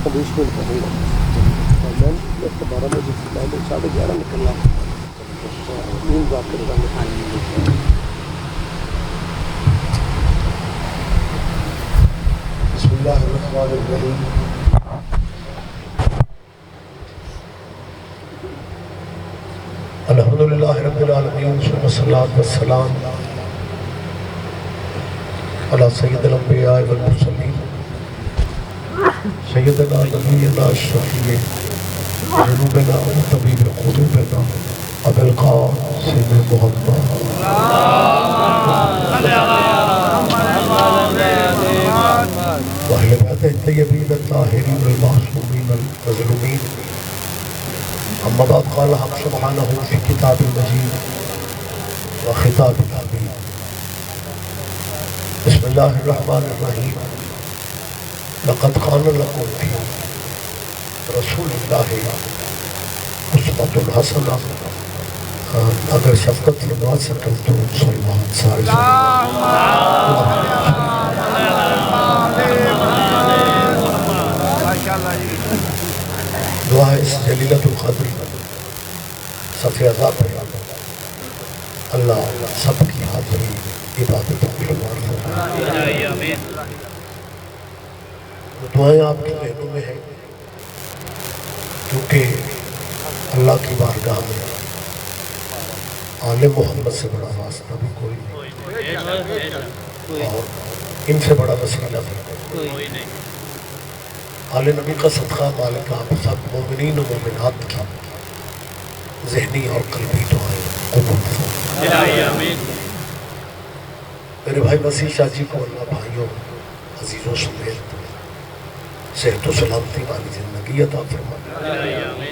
20 minute کروں گا اور میں نے 12 بجے سے پہلے 11:30 نکلنا نیند بات کرے گا. بسم اللہ الرحمن الرحیم. الحمدللہ رب العالمین ثم الصلاۃ والسلام علی سید الانبیاء والمرسلین سیدنا نبینا شفیع ذنوبنا و طبیب قلوبنا ابی القاسم محمد واہل بیتہ الطیبین الطاہرین المعصومین المظلومین. اما بعد قال حق سبحانہ فی کتاب المجید و خطاب الحبیب. بسم اللہ الرحمن الرحیم. لقد کان لکم فی رسول اللہ اسوۃ حسنہ. اگر شفقت سے بات سکیں تو سلمان سارے دعا ہے اس جلیلۃ القدر صفحہ عذاب ہے. اللہ سب کی حاضری عبادت کو شمار فرمائے. دعائیں آپ کے ذہنوں میں ہیں کیونکہ اللہ کی بارگاہ میں آل محمد سے بڑا واسطہ بھی کوئی نہیں اور ان سے بڑا وسیلہ بھی کوئی نہیں. آل نبی کا صدقہ مالک آپ سب مومنین و مومنات کی ذہنی اور قلبی دعائیں قبول فرمائے. میرے بھائی وسیع شاہ جی کو اللہ بھائیوں عزیزوں سمیت صحت و سلامتی والی زندگی عطا فرمائے.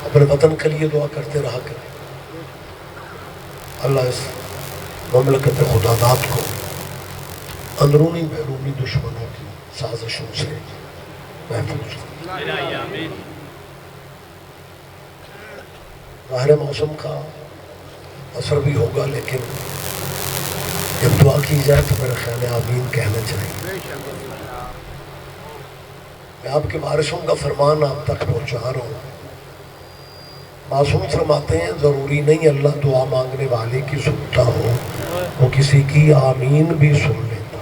اپنے وطن کے لیے دعا کرتے رہا کریں. اللہ اس مملکت خدا داد کو اندرونی بیرونی دشمنوں کی سازشوں سے محفوظ کرے. ظاہر موسم کا اثر بھی ہوگا لیکن جب دعا کی جائے تو میرا خیال ہے آمین کہنا چاہیے. میں آپ کے وارثوں کا فرمان آپ تک پہنچا رہا ہوں. معصوم فرماتے ہیں ضروری نہیں اللہ دعا مانگنے والے کی سنتا ہو، وہ کسی کی آمین بھی سن لیتا.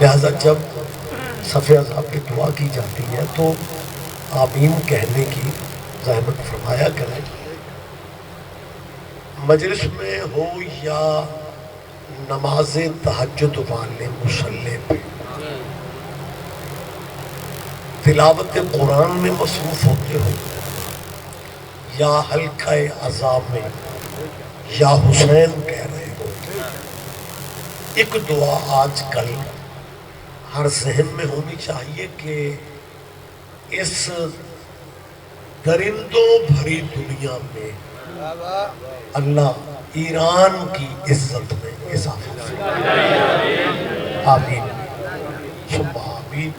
لہذا جب صفحہ عذاب کی دعا کی جاتی ہے تو آمین کہنے کی زحمت فرمایا کریں. مجلس میں ہو یا نماز تہجد والے مصلی پہ تلاوت قرآن میں مصروف ہوتے ہو یا حلقہ عذاب میں یا حسین کہہ رہے ہو، ایک دعا آج کل ہر ذہن میں ہونی چاہیے کہ اس درندوں بھری دنیا میں اللہ ایران کی عزت میں اضافہ فرمائے. آمین ثم آمین.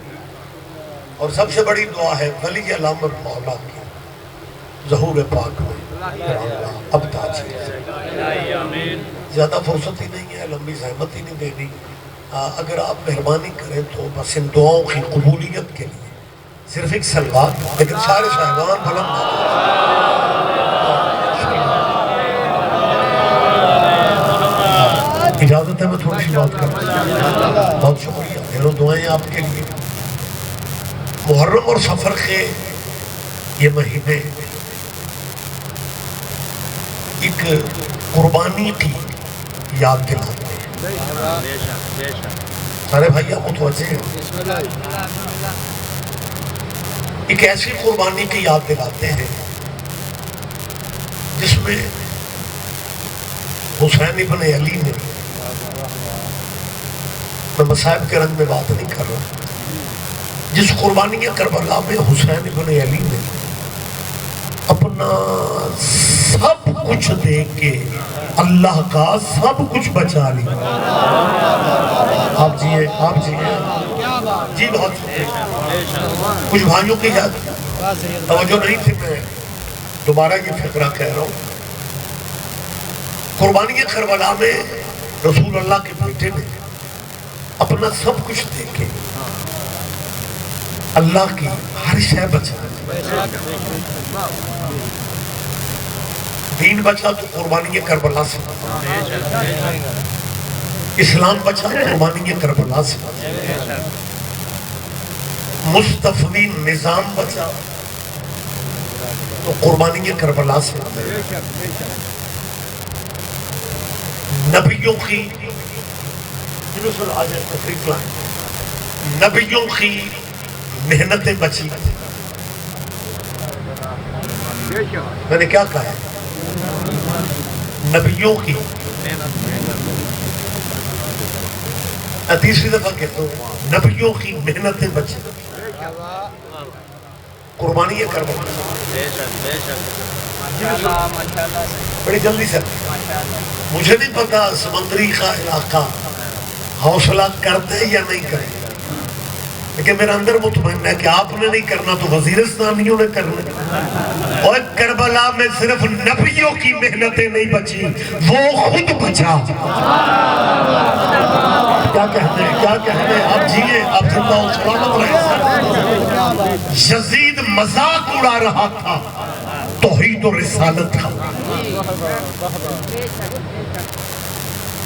اور سب سے بڑی دعا ہے ولی علامہ مولا کی ظہور پاک میں اب تاجیر. زیادہ فرصت ہی نہیں ہے، لمبی زحمت ہی نہیں دینی. اگر آپ مہربانی کریں تو بس ان دعاؤں کی قبولیت کے لیے صرف ایک سلوات، لیکن سارے صاحبان بلند اجازت ہے میں تھوڑی سی بات کروں. بہت شکریہ. میرے دعائیں آپ کے لیے. محرم اور سفر کے یہ مہینے ایک قربانی کی یاد دلاتے ہیں. سارے بھائی آپ متوجہ ہیں. ایک ایسی قربانی کی یاد دلاتے ہیں جس میں حسین ابن علی نے، میں مصائب کے رنگ میں بات نہیں کر رہا، جس قربانی کربلا میں حسین ابن علی نے اپنا سب کچھ دے کے اللہ کا سب کچھ بچا لیا. آپ جی جی بہت کچھ بھائیوں کی یاد توجہ نہیں تھی. میں دوبارہ یہ فقرہ کہہ رہا ہوں. قربانی کربلا میں رسول اللہ کے بیٹے نے اپنا سب کچھ دے کے اللہ کی ہر شے بچا. دین بچا تو قربانی کربلا سے, اسلام بچا قربانی کربلا سے, مصطفی نظام بچا تو قربانی کربلا سے, نبیوں کی نبیوں کی محنتیں بچی. میں نے کیا کہا ہے؟ نبیوں کی, تیسری دفعہ کہتا ہوں, نبیوں کی محنتیں بچی. قربانی کربلا بڑی جلدی سے. مجھے نہیں پتا سمندری کا علاقہ حوصلہ کرتے یا نہیں کرتے, لیکن میرا اندر مطمئن ہے کہ آپ نے نہیں کرنا تو وزیرستانیوں نے کرنا. اور کربلا میں صرف نبیوں کی محنتیں نہیں بچی, وہ خود بچا. کیا کہتے ہیں, کیا کہتے ہیں, آپ جیئے, آپ زندہ ہو, سلامت رہے. یزید مذاق اڑا رہا تھا توحید و رسالت کا.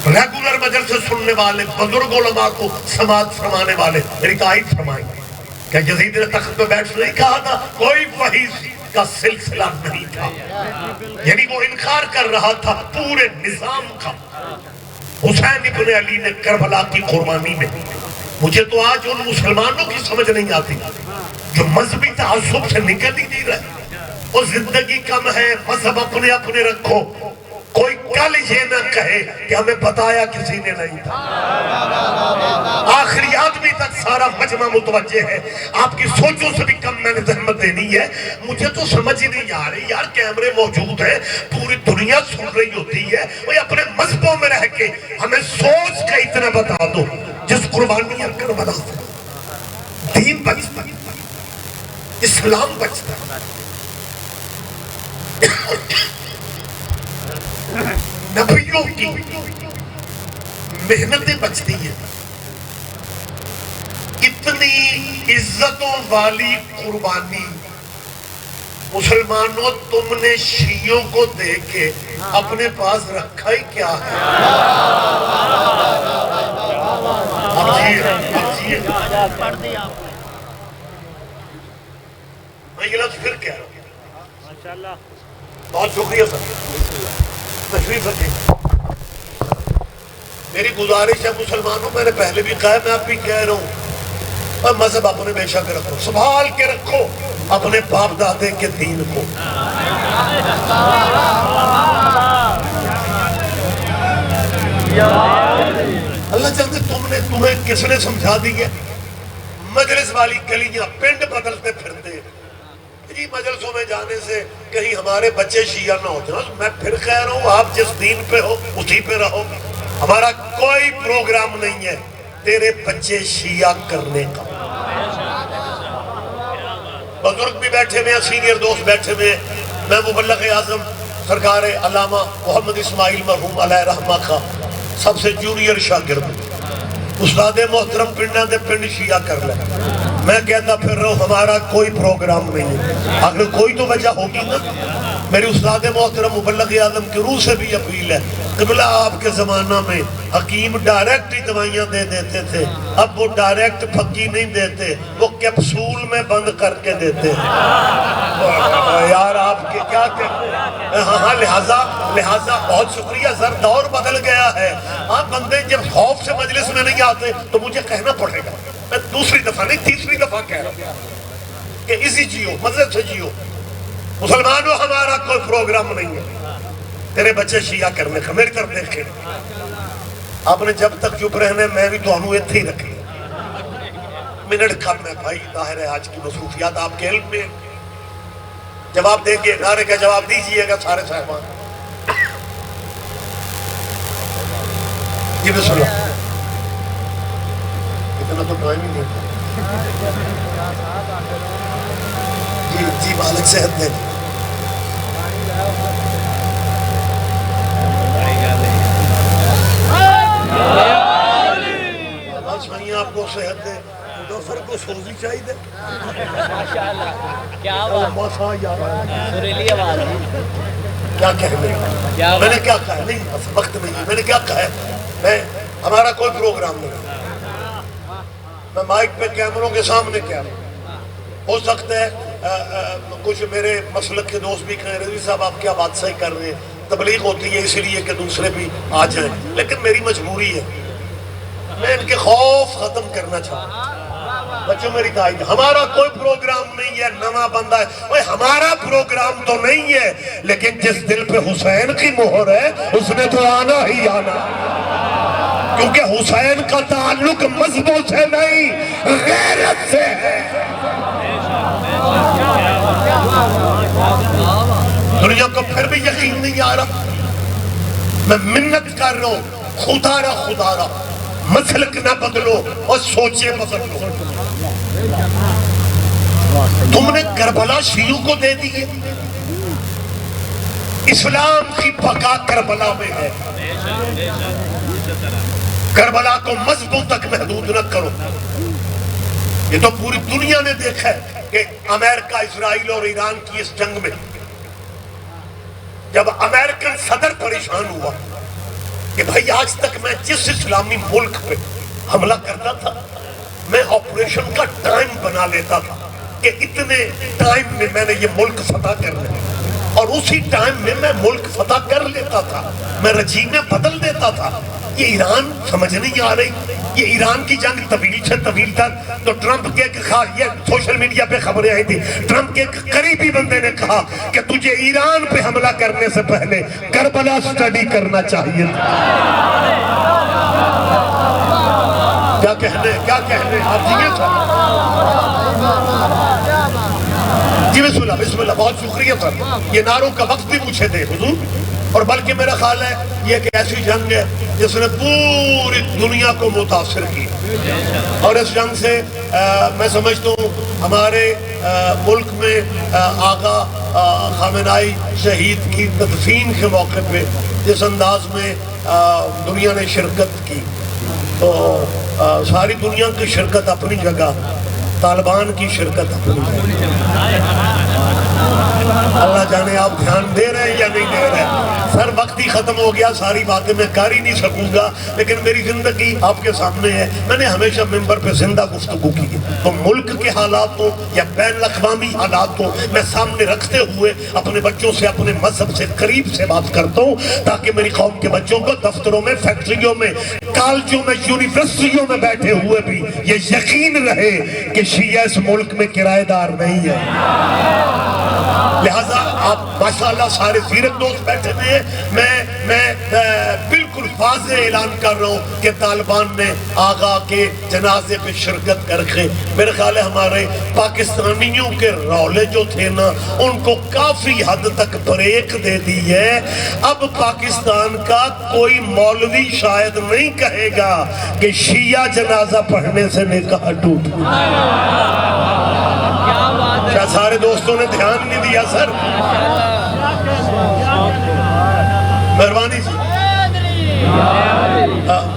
ریگولر مجلس سننے والے بزرگ علماء کو سماعت فرمانے والے میری تائید فرمائیں کہ یزید نے تخت پہ بیٹھ نہیں کہا تھا, کوئی وحی کا سلسلہ نہیں تھا. یعنی وہ انکار کر رہا تھا پورے نظام کا. حسین ابن علی نے کربلا کی قربانی میں, مجھے تو آج ان مسلمانوں کی سمجھ نہیں آتی جو مذہبی تعصب سے نکل ہی نہیں رہے. وہ زندگی کم ہے, مذہب اپنے اپنے رکھو, کوئی کل یہ نہ کہے کہ ہمیں بتایا کسی نے نہیں تھا. آخری آدمی تک سارا مجمع متوجہ ہے. آپ کی سوچوں سے بھی کم میں نے زحمت دینی ہے. مجھے تو سمجھ ہی نہیں آ رہی یار, کیمرے موجود ہیں, پوری دنیا سن رہی ہوتی ہے, وہ اپنے مذہبوں میں رہ کے ہمیں سوچ کا اتنا بتا دو جس قربانیاں کربلا سے دین بچتا, اسلام بچتا, نبیوں کی محنتیں بچتی ہیں. اتنی عزتوں والی قربانی مسلمانوں تم نے شیعوں کو دے کے اپنے پاس رکھا ہی کیا ہے؟ اب جیئے میں یہ لفظ پھر کہہ رہا ہوں. بہت شکریہ سر, تشریف رکھیں. میری گزارش ہے مسلمانوں, میں نے پہلے بھی کہا, میں اب بھی کہہ رہا ہوں, اور مذہب اپنے بے شک رکھو, سنبھال کے رکھو اپنے باپ دادے کے دین کو. اللہ چلتے تمہیں کس نے سمجھا دی ہے؟ مجلس والی گلیاں پنڈ بدلتے پھرتے, جی مجلسوں میں جانے سے کہیں ہمارے بچے شیعہ نہ ہو جائیں. میں پھر کہہ رہا ہوں, آپ جس دین پہ ہو اسی پہ رہو. ہمارا کوئی پروگرام نہیں ہے تیرے بچے شیعہ کرنے کا. بزرگ بھی بیٹھے ہوئے ہیں, سینئر دوست بیٹھے ہوئے ہیں. میں مبلغ اعظم سرکار علامہ محمد اسماعیل مرحوم علیہ رحمہ کا سب سے جونیئر شاگرد, استاد محترم پنڈا دے پنڈ شیعہ کر لیں. میں کہتا پھر رہا ہوں, ہمارا کوئی پروگرام نہیں ہے. اگر کوئی تو وجہ ہوگی نا. میری استاد محترم مبلغ اعظم کی روح سے بھی اپیل ہے, قبلہ آپ کے زمانہ میں حکیم ڈائریکٹ ہی دوائیاں دے دیتے تھے, اب وہ ڈائریکٹ پھکی نہیں دیتے, وہ کیپسول میں بند کر کے دیتے ہیں. یار آپ کے کیا کہتے ہیں. ہاں لہٰذا بہت شکریہ سر, دور بدل گیا ہے. آپ بندے جب خوف سے مجلس میں نہیں آتے تو مجھے کہنا پڑے گا. میں دوسری دفعہ نہیں تیسری دفعہ کہہ رہا ہوں کہ اسی جیو, مذہب سے جیو. مسلمانوں ہمارا کوئی پروگرام نہیں ہے تیرے بچے شیعہ کرنے کا. میری طرف دیکھیں, آپ نے جب تک چپ رہنے, میں بھی تو انہوں اتھے ہی رکھی. منٹ کم ہے بھائی, ظاہر ہے آج کی مصروفیات آپ کے علم میں. جواب دیں گے, نعرے کا جواب دیجئے گا سارے صاحبان. جی بسم اللہ. اتنا تو ٹائم ہی نہیں. جی مالک صحت دے. آپ کو صحت دے مدفر کو سوزی چاہیے دے ماشاءاللہ کیا بات سریلی آواز ہے کیا کہنے میں نے کیا کہا نہیں وقت نہیں ہے میں نے کیا کہا ہے ہمارا کوئی پروگرام نہیں میں مائک پہ کیمروں کے سامنے کہہ رہا ہوں ہو سکتا ہے کچھ میرے مسلک کے دوست بھی کہیں رضوی صاحب آپ کیا بات صحیح کر رہے ہیں تبلیغ ہوتی ہے اس لیے کہ دوسرے بھی آ جائیں لیکن میری مجبوری ہے میں ان کے خوف ختم کرنا چاہتا ہوں بچوں میری تائید ہمارا کوئی پروگرام نہیں ہے نواں بندہ ہے ہمارا پروگرام تو نہیں ہے لیکن جس دل پہ حسین کی مہر ہے اس نے تو آنا ہی آنا کیونکہ حسین کا تعلق مذہبوں سے نہیں غیرت سے ہے دنیا کو پھر بھی یقین نہیں آ رہا میں منت کر رہا ہوں خدا را مسلک نہ بدلو اور سوچے بدل لو تم نے کربلا شیعوں کو دے دی ہے اسلام کی بقا کربلا میں ہے کربلا کو مذہبوں تک محدود نہ کرو یہ تو پوری دنیا نے دیکھا ہے کہ امریکہ اسرائیل اور ایران کی اس جنگ میں جب امریکن صدر پریشان ہوا کہ بھائی آج تک میں جس اسلامی ملک پہ حملہ کرتا تھا میں آپریشن کا ٹائم بنا لیتا تھا کہ اتنے ٹائم میں میں نے یہ ملک فتح کر لیا اور اسی ٹائم میں میں ملک فتح کر لیتا تھا میں رجیمیں بدل دیتا تھا یہ ایران سمجھ نہیں آ رہی یہ ایران کی جنگ طویل سے طویل تھا تو ٹرمپ کے یہ سوشل میڈیا پہ خبریں آئی تھی ٹرمپ کے قریبی بندے نے کہا کہ تجھے ایران پہ حملہ کرنے سے پہلے کربلا سٹڈی کرنا چاہیے کیا کہنے آپ جیئے تھا جی بسم اللہ بہت شکریہ سر یہ نعروں کا وقت بھی مجھے دے حضور اور بلکہ میرا خیال ہے یہ ایک ایسی جنگ ہے جس نے پوری دنیا کو متاثر کی اور اس جنگ سے میں سمجھتا ہوں ہمارے ملک میں آقا خامنہئی شہید کی تدفین کے موقع پہ جس انداز میں دنیا نے شرکت کی تو ساری دنیا کی شرکت اپنی جگہ طالبان کی شرکت اپنی جگہ اللہ جانے آپ دھیان دے رہے ہیں یا نہیں دے رہے ہیں سر وقت ہی ختم ہو گیا ساری باتیں میں کر ہی نہیں سکوں گا لیکن میری زندگی آپ کے سامنے ہے میں نے ہمیشہ ممبر پہ زندہ گفتگو کی تو ملک کے حالات ہو یا بین الاقوامی حالات ہو میں سامنے رکھتے ہوئے اپنے بچوں سے اپنے مذہب سے قریب سے بات کرتا ہوں تاکہ میری قوم کے بچوں کو دفتروں میں فیکٹریوں میں کالجوں میں یونیورسٹیوں میں بیٹھے ہوئے بھی یہ یقین رہے کہ شیعہ اس ملک میں کرایہ دار نہیں ہے لہذا آپ ماشاءاللہ سارے سیرت دوست بیٹھے ہوئے ہیں میں بالکل واضح اعلان کر رہا ہوں کہ طالبان نے آغا کے جنازے پہ شرکت کر کے میرے خیال ہے ہمارے پاکستانیوں کے رولے جو تھے نا ان کو کافی حد تک بریک دے دی ہے اب پاکستان کا کوئی مولوی شاید نہیں کہے گا کہ شیعہ جنازہ پڑھنے سے نکاح ٹوٹ کیا سارے دوستوں نے دھیان نہیں دیا سر مہربانی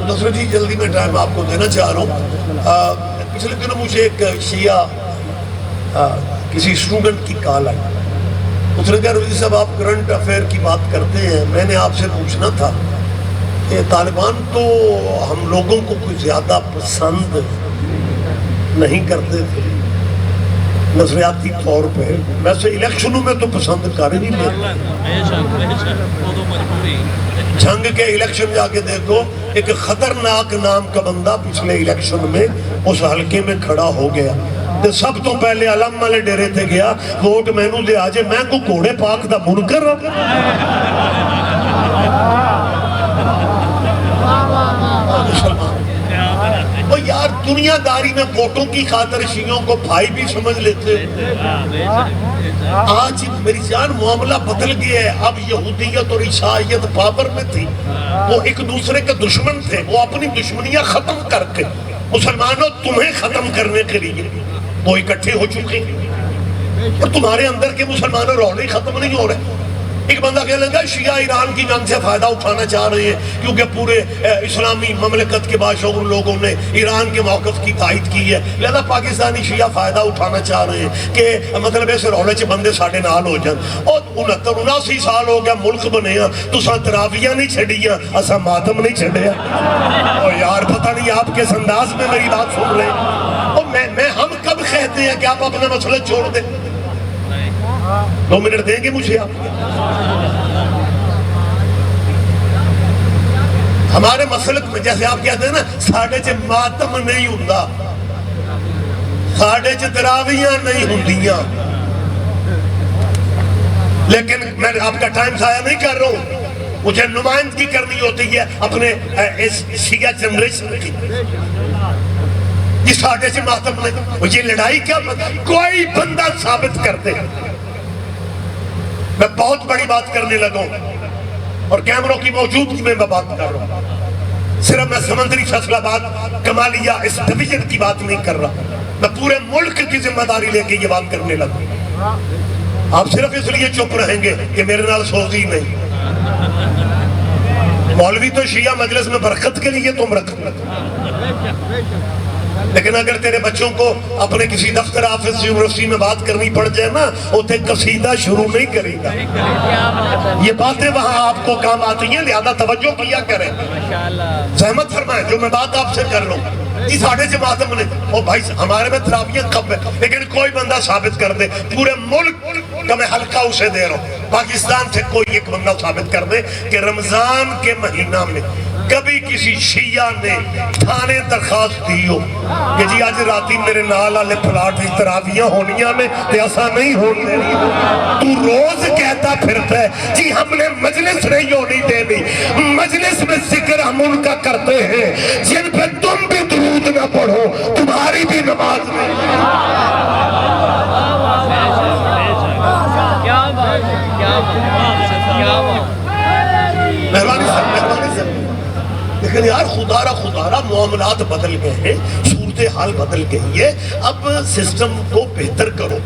نصر جی جلدی میں ٹائم آپ کو دینا چاہ رہا ہوں پچھلے دنوں مجھے ایک شیعہ کسی اسٹوڈنٹ کی کال آئی اس نے کہا رضوی صاحب آپ کرنٹ افیئر کی بات کرتے ہیں میں نے آپ سے پوچھنا تھا کہ طالبان تو ہم لوگوں کو کوئی زیادہ پسند نہیں کرتے تھے نظریاتی طور پہ ویسے الیکشنوں میں تو پسند کر ہی نہیں لیتے جنگ کے الیکشن جا کے دیکھو ایک خطرناک نام کا بندہ پچھلے الیکشن میں اس حلقے میں کھڑا ہو گیا تو سب تو پہلے علم والے ڈیرے تھے گیا ووٹ مینو دے آجے میں کو گھوڑے پاک دا منکر وہ یار دنیا داری میں ووٹوں کی خاطر شیعوں کو بھائی بھی سمجھ لیتے آج میری جان معاملہ بدل گیا ہے اب یہودیت اور عیسائیت پاور میں تھی وہ ایک دوسرے کے دشمن تھے وہ اپنی دشمنیاں ختم کر کے مسلمانوں تمہیں ختم کرنے کے لیے وہ اکٹھے ہو چکے اور تمہارے اندر کے مسلمانوں رولے ختم نہیں ہو رہے ایک بندہ کہنے لگا شیعہ ایران کی جنگ سے فائدہ اٹھانا چاہ رہے ہیں کیونکہ پورے اسلامی مملکت کے باشعور لوگوں نے ایران کے موقف کی تائید کی ہے، لہذا پاکستانی شیعہ فائدہ اٹھانا چاہ رہے ہیں کہ مطلب ایسے رولے چ بندے ساڑھے نال ہو جان۔ اور 69-79 سال ہو گیا ملک بنے ہیں، تساں تراویاں نہیں چھڑیاں، اساں ماتم نہیں چھڑیا۔ اور یار پتہ نہیں آپ کس انداز میں میری بات سن رہے ہیں۔ اور میں ہم کب کہتے ہیں کہ آپ اپنے مسئلے چھوڑ دیں؟ 2 منٹ دیں گے مجھے آپ؟ ہمارے مسلک میں جیسے آپ کہتے ہیں نا ساڑھے چ ماتم نہیں ہوندہ، ساڑھے چ تراویاں نہیں ہوندیاں، لیکن میں آپ کا ٹائم ضائع نہیں کر رہا ہوں، مجھے نمائندگی کرنی ہوتی ہے اپنے اس شیعہ جنریشن کی۔ یہ ساڑھے چ ماتم نہیں، یہ لڑائی کیا کوئی بندہ ثابت کر دے۔ میں بہت بڑی بات کرنے لگا ہوں اور کیمروں کی موجودگی میں بات کر رہا ہوں، صرف میں سمندری فیصلہ بات کمالیہ اس ڈویژن کی بات نہیں کر رہا، میں پورے ملک کی ذمہ داری لے کے یہ بات کرنے لگا۔ آپ صرف اس لیے چپ رہیں گے کہ میرے نال سوزی نہیں، مولوی تو شیعہ مجلس میں برکت کے لیے تم رکھنا، لیکن اگر تیرے بچوں کو اپنے کسی دفتر آفس یونیورسٹی میں بات کرنی پڑ جائے نا وہ تے قصیدہ شروع نہیں کرے گا۔ یہ باتیں وہاں آپ کو کام آتی ہیں، لہذا توجہ کیا کریں، زحمت فرمائیں جو میں بات آپ سے کر لوں۔ یہ ساڑھے سے ماتم نے او بھائی ہمارے میں تراویاں کب ہے، لیکن کوئی بندہ ثابت کر دے، پورے ملک کا میں حلقہ اسے دے رہا ہوں، پاکستان سے کوئی ایک بندہ ثابت کر دے کہ رمضان کے مہینہ میں کبھی کسی شیعہ نے تھانے درخواست دی ہو کہ جی آج راتی میرے نال آلے پلاٹ اس تراویاں ہونیاں میں تے ایسا نہیں ہونے، تو روز کہتا پھرتا ہے جی ہم نے مجلس نہیں ہونی دینی، مجلس میں ذکر ہم ان کا کرتے ہیں جن پہ تم بھی درود نہ پڑھو تمہاری بھی نماز نہیں۔ مہربانی صاحب لیکن یار خدا را معاملات بدل گئے ہیں، صورتحال بدل گئی ہے، اب سسٹم کو بہتر کرو۔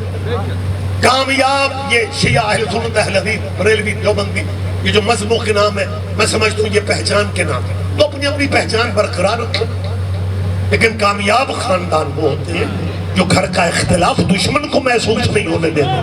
کامیاب یہ شیعہ اہل سنت اہل حدیث بریلوی دیوبندی یہ جو مذہبوں کے نام ہے میں سمجھتا ہوں یہ پہچان کے نام ہے، تو اپنی اپنی پہچان برقرار رکھیں، لیکن کامیاب خاندان وہ ہوتے ہیں جو گھر کا اختلاف دشمن کو محسوس نہیں ہونے دیتے۔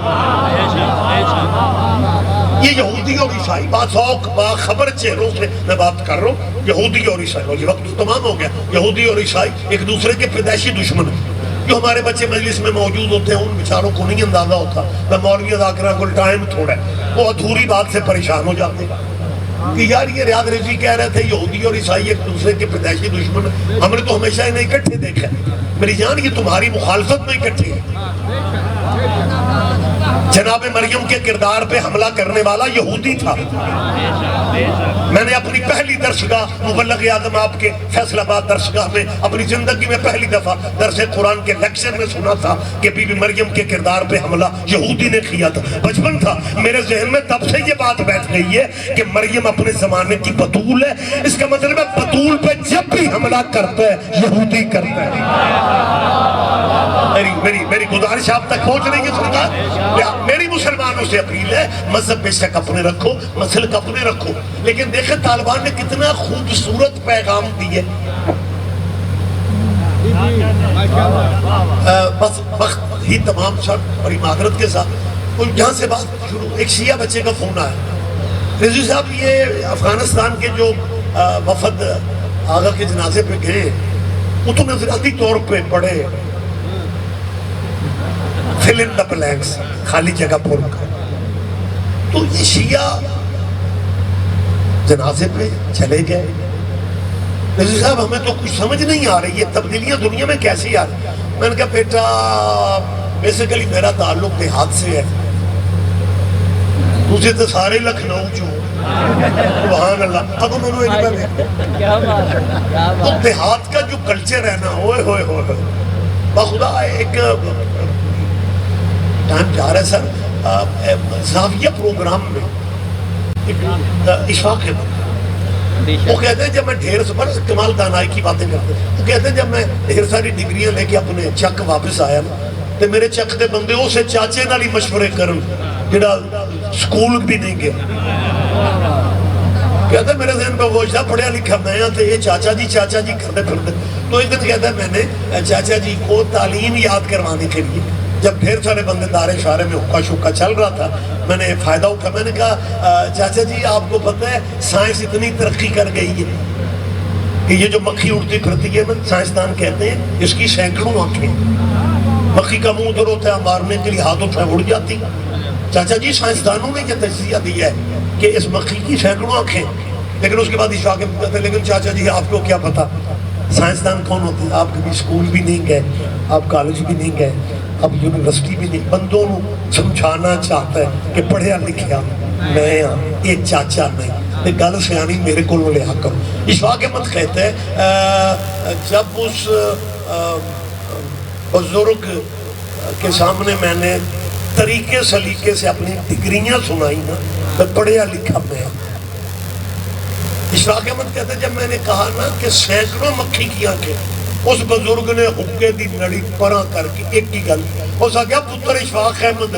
یہ یہودی اور عیسائی باخبر چہروں سے میں بات کر رہا ہوں، یہودی اور عیسائی، یہ وقت تو تمام ہو گیا، یہودی اور عیسائی ایک دوسرے کے پیدائشی دشمن ہیں۔ جو ہمارے بچے مجلس میں موجود ہوتے ہیں ان بیچاروں کو نہیں اندازہ ہوتا، میں مولوی ذاکرہ کو ٹائم تھوڑا ہے وہ ادھوری بات سے پریشان ہو جاتے ہیں کہ یار یہ ریاض رضوی کہہ رہے تھے یہودی اور عیسائی ایک دوسرے کے پیدائشی دشمن، ہم نے تو ہمیشہ انہیں اکٹھے دیکھا ہے۔ میری جان یہ تمہاری مخالفت میں اکٹھے ہیں۔ جناب مریم کے کردار پہ حملہ کرنے والا یہودی تھا۔ میں نے اپنی پہلی درسگاہ مبلغ اعظم آپ کے فیصل آباد درسگاہ میں اپنی زندگی میں پہلی دفعہ درس قرآن کے لیکچر میں سنا تھا کہ بی بی مریم کے کردار پہ حملہ یہودی نے کیا تھا۔ بچپن تھا میرے ذہن میں، تب سے یہ بات بیٹھ گئی ہے کہ مریم اپنے زمانے کی بطول ہے، اس کا مطلب ہے بطول پہ جب بھی حملہ کرتا ہے یہودی کرتا ہے۔ میری گزارش آپ تک پہنچ رہی ہے سرکار؟ میری مسلمانوں سے اپیل ہے مذہب بے شک اپنے رکھو، مسلک اپنے رکھو، لیکن دیکھیں طالبان نے کتنا خوبصورت پیغام دیے۔ بس وقت ہی تمام شرط بڑی معذرت کے ساتھ یہاں سے بات شروع، ایک شیعہ بچے کا فون آیا، رضوی صاحب یہ افغانستان کے جو وفد آغا کے جنازے پہ گئے وہ تو نظراتی طور پہ پڑے fill in the blanks، خالی جگہ پر کر، تو یہ شیعہ جنازے پہ چلے گئے۔ رضوی صاحب ہمیں تو کچھ سمجھ نہیں آ رہی ہے تبدیلیاں دنیا میں کیسی آ رہی ہیں۔ میں نے کہا بیٹا بیسیکلی میرا تعلق دیہات سے ہے، تجھے تو سارے لکھنؤ جو سبحان اللہ، اب انہوں نے تو دیہات کا جو کلچر ہے نا ہوئے ہوئے ہوئے بخدا ایک ٹائم جا رہا ہے سر زاویہ پروگرام میں ایک اشفاق ہے، وہ کہتے ہیں جب میں ڈھیر سے کمال دانائی کی باتیں کرتے ہیں، وہ کہتے ہیں جب میں ڈھیر ساری ڈگریاں لے کے اپنے چک واپس آیا نا تو میرے چک دے بندے اسے چاچے نال ہی مشورے کرن جڑا سکول بھی نہیں گیا، کہتا ہے میرے ذہن پہ گوشتا پڑھیا لکھا میں تو یہ چاچا جی کرتے پھرتے. تو ایک دن کہتا ہے میں نے چاچا جی کو تعلیم یاد کروانے کے لیے جب ڈھیر سارے بندے دارے شارے میں حکا شکا چل رہا تھا میں نے فائدہ اٹھا. میں نے کہا چاچا جی آپ کو پتہ ہے سائنس اتنی ترقی کر گئی ہے کہ یہ جو مکھی اڑتی پھرتی ہے نا سائنسدان کہتے ہیں اس کی سینکڑوں آنکھیں. مکھی کا منہ ادھر ہوتا ہے مارنے کے لیے ہاتھ اٹھائے اڑ جاتی. چاچا جی سائنسدانوں نے یہ تجزیہ دیا ہے کہ اس مکھی کی سینکڑوں آنکھیں. لیکن اس کے بعد اشفاق کہتے ہیں لیکن چاچا جی آپ کو کیا پتا سائنسدان کون ہوتے ہیں؟ آپ کبھی اسکول بھی نہیں گئے, آپ کالج بھی نہیں گئے, اب یونیورسٹی بھی نہیں. بندوں کو سمجھانا چاہتا ہے کہ پڑھیا لکھیا میں ہاں یہ چاچا نہیں. گل سیانی میرے کو لیا کرو. اشفاق احمد کہتے ہیں جب اس بزرگ کے سامنے میں نے طریقے سلیقے سے اپنی ڈگریاں سنائی نا میں پڑھیا لکھا میں. اشفاق احمد کہتے ہیں جب میں نے کہا نا کہ سینکڑوں مکھی کی آنکھیں, اس بزرگ نے حکے دی نڑی پرا کر کے ایک ہی گل اس آگیا پتر اشفاق احمد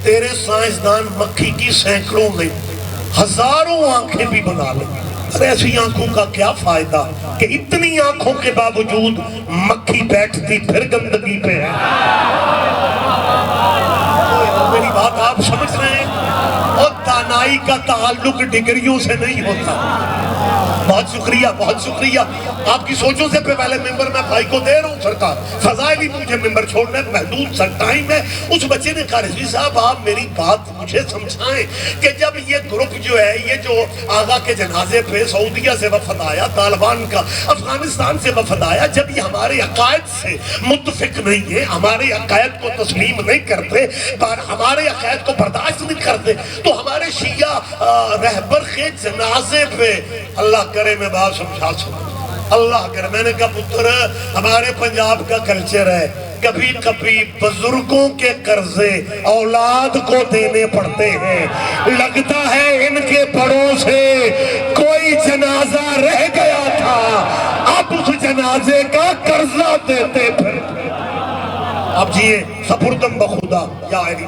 تیرے سائنسدان مکھی کی سینکڑوں نہیں ہزاروں آنکھیں بھی بنا لیں. ارے ایسی آنکھوں کا کیا فائدہ کہ اتنی آنکھوں کے باوجود مکھی بیٹھتی پھر گندگی پہ ہے. میری بات آپ سمجھ رہے ہیں؟ اور دانائی کا تعلق ڈگریوں سے نہیں ہوتا. بہت شکریہ بہت شکریہ. آپ کی سوچوں سے پہلے ممبر میں بھائی کو دے رہا ہوں سرکار. فضائل ہی مجھے ممبر چھوڑنا ہے, محدود سا ٹائم ہے. اس بچے نے کہا رضوی صاحب آپ میری بات مجھے سمجھائیں کہ جب یہ گروپ جو ہے یہ جو آغا کے جنازے پہ سعودیہ سے وفد آیا, طالبان کا افغانستان سے وفد آیا, جب یہ ہمارے عقائد سے متفق نہیں ہے, ہمارے عقائد کو تسلیم نہیں کرتے, ہمارے عقائد کو برداشت نہیں کرتے, تو ہمارے شیعہ رہبر کے جنازے پہ اللہ کرے میں بات سمجھا سکوں. اللہ کرے. میں نے کہا پتر ہمارے پنجاب کا کلچر ہے کبھی کبھی بزرگوں کے قرضے اولاد کو دینے پڑتے ہیں. لگتا ہے ان کے بڑوں سے کوئی جنازہ رہ گیا تھا, اب اس جنازے کا قرضہ دیتے پھر. اب جیئے سپردم بخدا یا علی